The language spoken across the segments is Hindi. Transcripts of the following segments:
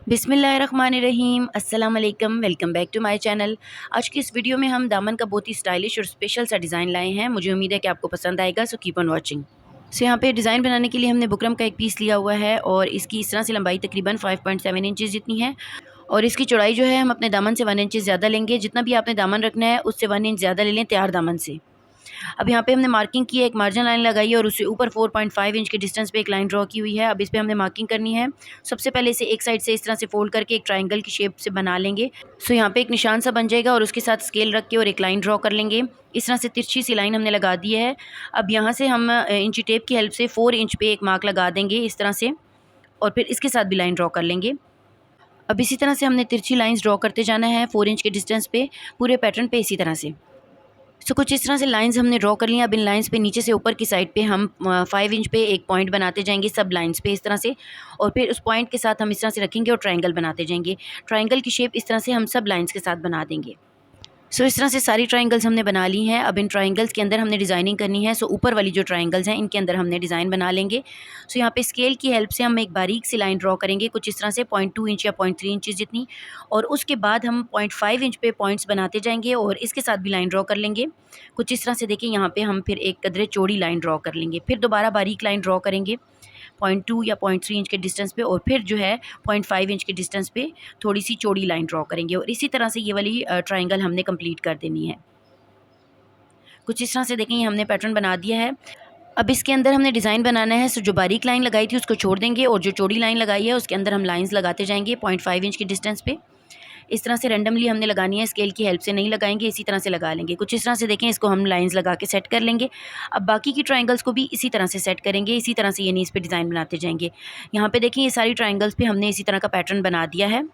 बिस्मिल्लाहिर्रहमानिर्रहीम, अस्सलाम वालेकुम, welcome back to my channel. आज की इस वीडियो में हम दामन का बहुत ही स्टाइलिश और स्पेशल सा डिज़ाइन लाए हैं। मुझे उम्मीद है कि आपको पसंद आएगा, सो कीप ऑन वॉचिंग। यहाँ पे डिज़ाइन बनाने के लिए हमने बुकरम का एक पीस लिया हुआ है और इसकी इस तरह से लंबाई तकरीबन 5.7 इंचज़ जितनी है और इसकी चौड़ाई जो है हम अपने दामन से 1 इंच ज़्यादा लेंगे। जितना भी आपने दामन रखना है उससे 1 इंच ज़्यादा ले लें तैयार दामन से। अब यहाँ पे हमने मार्किंग की है, एक मार्जिन लाइन लगाई है और उससे ऊपर 4.5 इंच के डिस्टेंस पे एक लाइन ड्रॉ की हुई है। अब इस पे हमने मार्किंग करनी है। सबसे पहले इसे एक साइड से इस तरह से फोल्ड करके एक ट्रायंगल की शेप से बना लेंगे। यहाँ पे एक निशान सा बन जाएगा और उसके साथ स्केल रख के और एक लाइन ड्रॉ कर लेंगे। इस तरह से तिरछी सी लाइन हमने लगा दी है। अब यहाँ से हम इंची टेप की हेल्प से 4 इंच पे एक मार्क लगा देंगे इस तरह से और फिर इसके साथ भी लाइन ड्रॉ कर लेंगे। अब इसी तरह से हमने तिरछी लाइंस ड्रॉ करते जाना है 4 इंच के डिस्टेंस पे पूरे पैटर्न पे इसी तरह से। कुछ इस तरह से लाइंस हमने ड्रॉ कर लिया। अब इन लाइंस पे नीचे से ऊपर की साइड पे हम 5 इंच पे एक पॉइंट बनाते जाएंगे सब लाइंस पे इस तरह से और फिर उस पॉइंट के साथ हम इस तरह से रखेंगे और ट्रायंगल बनाते जाएंगे। ट्रायंगल की शेप इस तरह से हम सब लाइंस के साथ बना देंगे। इस तरह से सारी ट्रायंगल्स हमने बना ली हैं। अब इन ट्रायंगल्स के अंदर हमने डिज़ाइनिंग करनी है। ऊपर वाली जो ट्रायंगल्स हैं इनके अंदर हमने डिज़ाइन बना लेंगे। यहाँ पे स्केल की हेल्प से हम एक बारीक सी लाइन ड्रॉ करेंगे कुछ इस तरह से 0.2 इंच या 0.3 इंचज़ जितनी और उसके बाद हम 0.5 इंच पे पॉइंट्स बनाते जाएंगे और इसके साथ भी लाइन ड्रॉ कर लेंगे। कुछ इस तरह से देखिए यहाँ पे हम फिर एक कदरे चौड़ी लाइन ड्रॉ कर लेंगे, फिर दोबारा बारीक लाइन ड्रॉ करेंगे 0.2 या 0.3 इंच के डिस्टेंस पे और फिर जो है 0.5 इंच के डिस्टेंस पे थोड़ी सी चौड़ी लाइन ड्रॉ करेंगे और इसी तरह से ये वाली ट्रायंगल हमने कंप्लीट कर देनी है। कुछ इस तरह से देखें ये हमने पैटर्न बना दिया है। अब इसके अंदर हमने डिज़ाइन बनाना है। जो बारीक लाइन लगाई थी उसको छोड़ देंगे और जो चौड़ी लाइन लगाई है उसके अंदर हम लाइंस लगाते जाएंगे 0.5 इंच के डिस्टेंस पे। इस तरह से रैंडमली हमने लगानी है, स्केल की हेल्प से नहीं लगाएंगे, इसी तरह से लगा लेंगे। कुछ इस तरह से देखें इसको हम लाइंस लगा के सेट कर लेंगे। अब बाकी की ट्रायंगल्स को भी इसी तरह से सेट करेंगे, इसी तरह से यानी इस पे डिज़ाइन बनाते जाएंगे। यहाँ पे देखें ये सारी ट्रायंगल्स पे हमने इसी तरह का पैटर्न बना दिया है।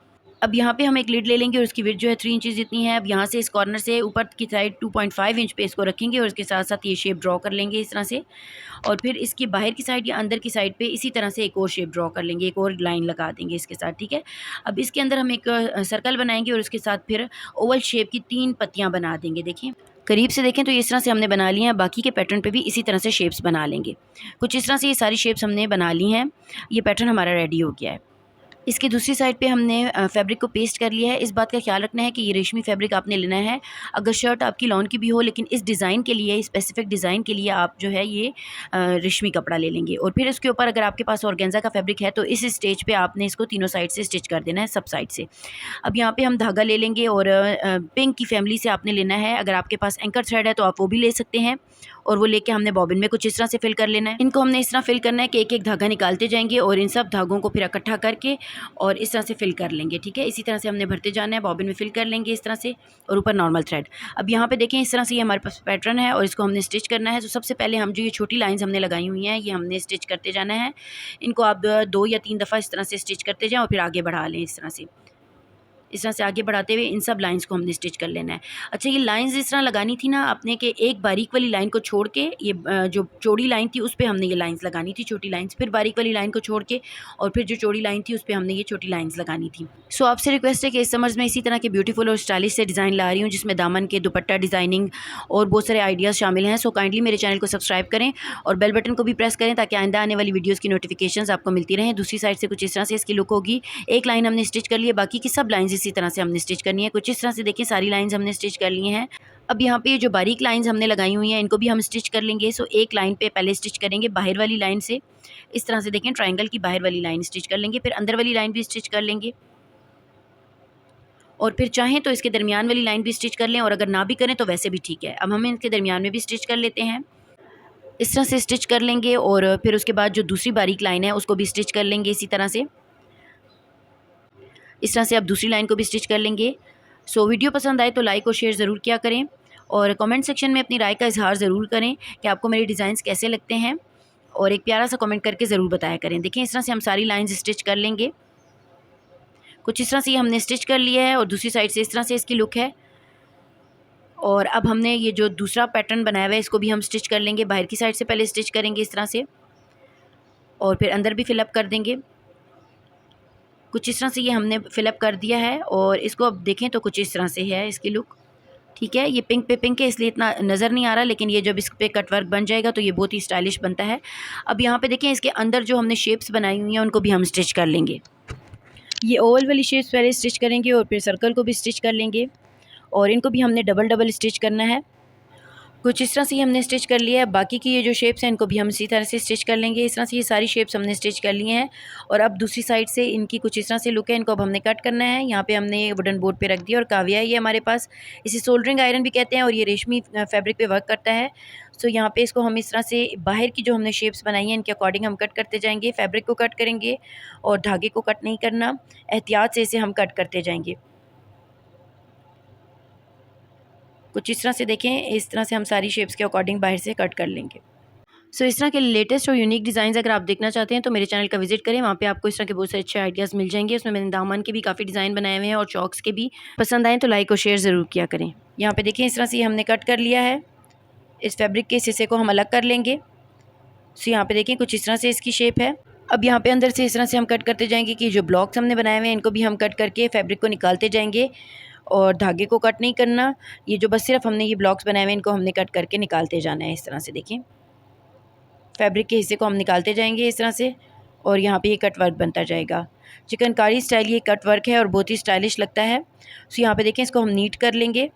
अब यहाँ पे हम एक लिड ले लेंगे और उसकी विड्थ जो है 3 इंचज़ जितनी है। अब यहाँ से इस कॉर्नर से ऊपर की साइड 2.5 इंच पे इसको रखेंगे और इसके साथ साथ ये शेप ड्रॉ कर लेंगे इस तरह से और फिर इसकी बाहर की साइड या अंदर की साइड पे इसी तरह से एक और शेप ड्रॉ कर लेंगे, एक और लाइन लगा देंगे इसके साथ, ठीक है। अब इसके अंदर हम एक सर्कल बनाएंगे और उसके साथ फिर ओवल शेप की 3 पत्तियाँ बना देंगे। देखिए करीब से देखें तो इस तरह से हमने बना ली हैं। बाकी के पैटर्न पे भी इसी तरह से शेप्स बना लेंगे। कुछ इस तरह से ये सारी शेप्स हमने बना ली हैं। ये पैटर्न हमारा रेडी हो गया है। इसकी दूसरी साइड पे हमने फैब्रिक को पेस्ट कर लिया है। इस बात का ख्याल रखना है कि ये रेशमी फैब्रिक आपने लेना है। अगर शर्ट आपकी लॉन की भी हो लेकिन इस डिज़ाइन के लिए, स्पेसिफिक डिज़ाइन के लिए आप जो है ये रेशमी कपड़ा ले लेंगे और फिर इसके ऊपर अगर आपके पास ऑर्गेन्जा का फैब्रिक है तो इस स्टेज पे आपने इसको तीनों साइड से स्टिच कर देना है, सब साइड से। अब यहाँ पे हम धागा ले लेंगे और पिंक की फैमिली से आपने लेना है। अगर आपके पास एंकर थ्रेड है तो आप वो भी ले सकते हैं और वो लेके हमने बॉबिन में कुछ इस तरह से फिल कर लेना है। इनको हमने इस तरह फिल करना है कि एक एक धागा निकालते जाएंगे और इन सब धागों को फिर इकट्ठा करके और इस तरह से फिल कर लेंगे, ठीक है। इसी तरह से हमने भरते जाना है, बॉबिन में फिल कर लेंगे इस तरह से और ऊपर नॉर्मल थ्रेड। अब यहाँ पे देखें इस तरह से ये हमारे पास पैटर्न है और इसको हमने स्टिच करना है। तो सबसे पहले हम जो ये छोटी लाइंस हमने लगाई हुई हैं ये हमने स्टिच करते जाना है। इनको आप 2 या 3 दफ़ा इस तरह से स्टिच करते जाएँ और फिर आगे बढ़ा लें इस तरह से। इस तरह से आगे बढ़ाते हुए इन सब लाइंस को हमने स्टिच कर लेना है। अच्छा ये लाइंस इस तरह लगानी थी ना आपने कि एक बारीक वाली लाइन को छोड़ के ये जो चौड़ी लाइन थी उस पे हमने ये लाइंस लगानी थी छोटी लाइंस, फिर बारीक वाली लाइन को छोड़ के और फिर जो चौड़ी लाइन थी उस पे हमने ये छोटी लाइंस लगानी थी। आपसे रिक्वेस्ट है कि इस समर्स में इसी तरह के ब्यूटीफुल और स्टाइलिश से डिज़ाइन ला रही हूँ जिसमें दामन के दुपट्टा डिज़ाइनिंग और बहुत सारे आइडियाज़ शामिल हैं। काइंडली मेरे चैनल को सब्सक्राइब करें और बेल बटन को भी प्रेस करें ताकि आइंदा आने वाली वीडियोज़ की नोटिफिकेशंस आपको मिलती रहें। दूसरी साइड से कुछ इस तरह से इसकी लुक होगी। एक लाइन हमने स्टिच कर ली है, बाकी की सब लाइन्स इसी तरह से हमने स्टिच करनी है। कुछ इस तरह से देखिए सारी लाइंस हमने स्टिच कर ली हैं। अब यहाँ पे ये जो बारीक लाइंस हमने लगाई हुई हैं इनको भी हम स्टिच कर लेंगे। एक लाइन पे पहले स्टिच करेंगे बाहर वाली लाइन से, इस तरह से देखें ट्रायंगल की बाहर वाली लाइन स्टिच कर लेंगे, फिर अंदर वाली लाइन भी स्टिच कर लेंगे और फिर चाहें तो इसके दरमियान वाली लाइन भी स्टिच कर लें और अगर ना भी करें तो वैसे भी ठीक है। अब हम इनके दरमियान में भी स्टिच कर लेते हैं, इस तरह से स्टिच कर लेंगे और फिर उसके बाद जो दूसरी बारीक लाइन है उसको भी स्टिच कर लेंगे इसी तरह से। इस तरह से अब दूसरी लाइन को भी स्टिच कर लेंगे। वीडियो पसंद आए तो लाइक और शेयर ज़रूर किया करें और कमेंट सेक्शन में अपनी राय का इजहार ज़रूर करें कि आपको मेरे डिज़ाइंस कैसे लगते हैं और एक प्यारा सा कमेंट करके ज़रूर बताया करें। देखिए इस तरह से हम सारी लाइंस स्टिच कर लेंगे। कुछ इस तरह से ये हमने स्टिच कर लिया है और दूसरी साइड से इस तरह से इसकी लुक है। और अब हमने ये जो दूसरा पैटर्न बनाया हुआ है इसको भी हम स्टिच कर लेंगे। बाहर की साइड से पहले स्टिच करेंगे इस तरह से और फिर अंदर भी फिलअप कर देंगे। कुछ इस तरह से ये हमने फिलअप कर दिया है और इसको अब देखें तो कुछ इस तरह से है इसकी लुक, ठीक है। ये पिंक पे पिंक है इसलिए इतना नज़र नहीं आ रहा, लेकिन ये जब इस पे कट वर्क बन जाएगा तो ये बहुत ही स्टाइलिश बनता है। अब यहाँ पे देखें इसके अंदर जो हमने शेप्स बनाई हुई हैं उनको भी हम स्टिच कर लेंगे। ये ओवल वाली शेप्स पहले स्टिच करेंगे और फिर सर्कल को भी स्टिच कर लेंगे और इनको भी हमने डबल डबल स्टिच करना है। कुछ इस तरह से ही हमने स्टिच कर लिया है। बाकी की ये जो शेप्स हैं इनको भी हम इसी तरह से स्टिच कर लेंगे। इस तरह से ये सारी शेप्स हमने स्टिच कर लिए हैं और अब दूसरी साइड से इनकी कुछ इस तरह से लुक है, इनको अब हमने कट करना है। यहाँ पे हमने वुडन बोर्ड पे रख दिया और काविया है ये हमारे पास, इसे सोल्डरिंग आयरन भी कहते हैं और ये रेशमी फैब्रिक पे वर्क करता है। सो यहाँ पे इसको हम इस तरह से बाहर की जो हमने शेप्स बनाई हैं इनके अकॉर्डिंग हम कट करते जाएंगे। फैब्रिक को कट करेंगे और धागे को कट नहीं करना, एहतियात से इसे हम कट करते जाएंगे। कुछ इस तरह से देखें, इस तरह से हम सारी शेप्स के अकॉर्डिंग बाहर से कट कर लेंगे। सो इस तरह के लेटेस्ट और यूनिक डिज़ाइन अगर आप देखना चाहते हैं तो मेरे चैनल का विजिट करें, वहाँ पे आपको इस तरह के बहुत से अच्छे आइडियाज़ मिल जाएंगे। उसमें मैंने दामन के भी काफ़ी डिज़ाइन बनाए हुए हैं और चॉक्स के भी। पसंद आए तो लाइक और शेयर ज़रूर किया करें। यहाँ पे देखें इस तरह से हमने कट कर लिया है। इस फैब्रिक के हिस्से को हम अलग कर लेंगे। सो यहाँ पे देखें कुछ इस तरह से इसकी शेप है। अब यहाँ पे अंदर से इस तरह से हम कट करते जाएंगे कि जो ब्लॉक्स हमने बनाए हुए हैं इनको भी हम कट करके फैब्रिक को निकालते जाएंगे और धागे को कट नहीं करना। ये जो बस सिर्फ हमने ये ब्लॉक्स बनाए हुए हैं इनको हमने कट करके निकालते जाना है। इस तरह से देखें फैब्रिक के हिस्से को हम निकालते जाएंगे इस तरह से और यहाँ पे ये कट वर्क बनता जाएगा। चिकनकारी स्टाइल ये कट वर्क है और बहुत ही स्टाइलिश लगता है। सो यहाँ पे देखें इसको हम नीट कर लेंगे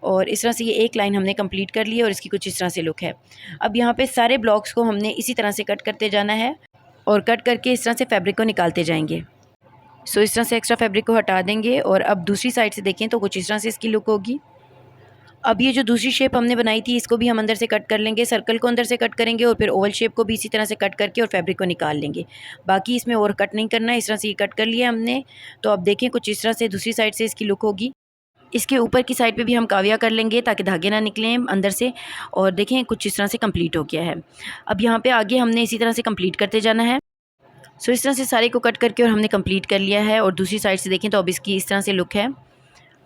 और इस तरह से ये एक लाइन हमने कंप्लीट कर ली है और इसकी कुछ इस तरह से लुक है। अब यहाँ पे सारे ब्लॉक्स को हमने इसी तरह से कट करते जाना है और कट करके इस तरह से फैब्रिक को निकालते जाएंगे। सो इस तरह से एक्स्ट्रा फैब्रिक को हटा देंगे और अब दूसरी साइड से देखें तो कुछ इस तरह से इसकी लुक होगी। अब ये जो दूसरी शेप हमने बनाई थी इसको भी हम अंदर से कट कर लेंगे, सर्कल को अंदर से कट करेंगे और फिर ओवल शेप को भी इसी तरह से कट करके और फैब्रिक को निकाल लेंगे। बाकी इसमें और कट नहीं करना है। इस तरह से ये कट कर लिया हमने। तो अब देखें कुछ इस तरह से दूसरी साइड से इसकी लुक होगी। इसके ऊपर की साइड पे भी हम काविया कर लेंगे ताकि धागे ना निकलें अंदर से। और देखें कुछ इस तरह से कंप्लीट हो गया है। अब यहाँ पे आगे हमने इसी तरह से कंप्लीट करते जाना है। सो इस तरह से सारे को कट करके और हमने कंप्लीट कर लिया है और दूसरी साइड से देखें तो अब इसकी इस तरह से लुक है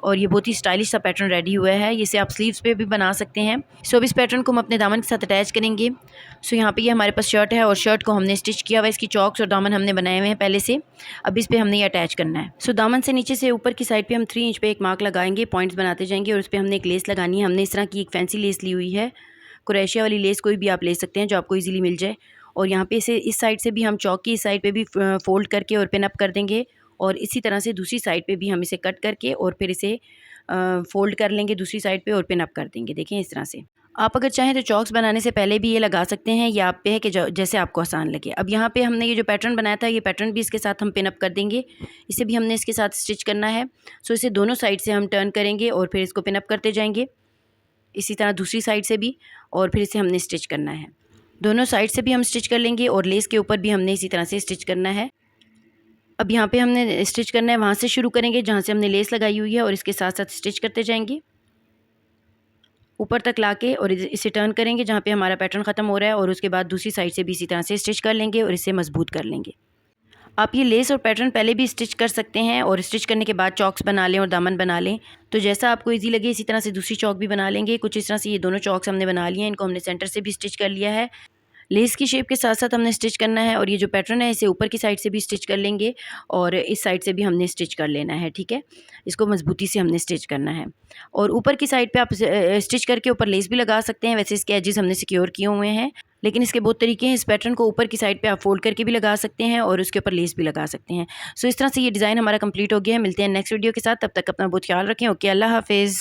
और ये बहुत ही स्टाइलिश सा पैटर्न रेडी हुआ है। इसे आप स्लीव्स पे भी बना सकते हैं। सो अब इस पैटर्न को हम अपने दामन के साथ अटैच करेंगे। सो यहाँ पे ये हमारे पास शर्ट है और शर्ट को हमने स्टिच किया हुआ है। इसकी चॉक्स और दामन हमने बनाए हुए हैं पहले से। अब इस पे हमने ये अटैच करना है। सो दामन से नीचे से ऊपर की साइड पे हम 3 इंच पे एक मार्क लगाएंगे, पॉइंट्स बनाते जाएंगे और उस पर हमने एक लेस लगानी है। हमने इस तरह की एक फैंसी लेस ली हुई है, क्रोशिया वाली लेस कोई भी आप ले सकते हैं जो आपको ईजिली मिल जाए। और यहाँ पे इसे इस साइड से भी हम चौक की इस साइड पे भी फोल्ड करके और पिन अप कर देंगे और इसी तरह से दूसरी साइड पे भी हम इसे कट करके और फिर इसे फोल्ड कर लेंगे दूसरी साइड पे और पिन अप कर देंगे। देखें इस तरह से आप अगर चाहें तो चॉक्स बनाने से पहले भी ये लगा सकते हैं, या आप पे है कि जैसे आपको आसान लगे। अब यहाँ पे हमने ये जो पैटर्न बनाया था ये पैटर्न भी इसके साथ हम पिन अप कर देंगे। इसे भी हमने इसके साथ स्टिच करना है। सो इसे दोनों साइड से हम टर्न करेंगे और फिर इसको पिन अप करते जाएंगे, इसी तरह दूसरी साइड से भी, और फिर इसे हमने स्टिच करना है। दोनों साइड से भी हम स्टिच कर लेंगे और लेस के ऊपर भी हमने इसी तरह से स्टिच करना है। अब यहाँ पे हमने स्टिच करना है, वहाँ से शुरू करेंगे जहाँ से हमने लेस लगाई हुई है और इसके साथ साथ स्टिच करते जाएंगे ऊपर तक लाके और इसे टर्न करेंगे जहाँ पे हमारा पैटर्न ख़त्म हो रहा है और उसके बाद दूसरी साइड से भी इसी तरह से स्टिच कर लेंगे और इसे मजबूत कर लेंगे। आप ये लेस और पैटर्न पहले भी स्टिच कर सकते हैं और स्टिच करने के बाद चॉक्स बना लें और दामन बना लें, तो जैसा आपको इजी लगे इसी तरह से दूसरी चॉक भी बना लेंगे। कुछ इस तरह से ये दोनों चॉक्स हमने बना लिए हैं, इनको हमने सेंटर से भी स्टिच कर लिया है। लेस की शेप के साथ साथ हमने स्टिच करना है और ये जो पैटर्न है इसे ऊपर की साइड से भी स्टिच कर लेंगे और इस साइड से भी हमने स्टिच कर लेना है। ठीक है, इसको मजबूती से हमने स्टिच करना है और ऊपर की साइड पे आप स्टिच करके ऊपर लेस भी लगा सकते हैं। वैसे इसके एजेस हमने सिक्योर किए हुए हैं, लेकिन इसके बहुत तरीके हैं। इस पैटर्न को ऊपर की साइड पे आप फोल्ड करके भी लगा सकते हैं और उसके ऊपर लेस भी लगा सकते हैं। सो इस तरह से ये डिज़ाइन हमारा कंप्लीट हो गया है। मिलते हैं नेक्स्ट वीडियो के साथ, तब तक अपना बहुत ख्याल रखें। ओके, अल्लाह हाफिज़।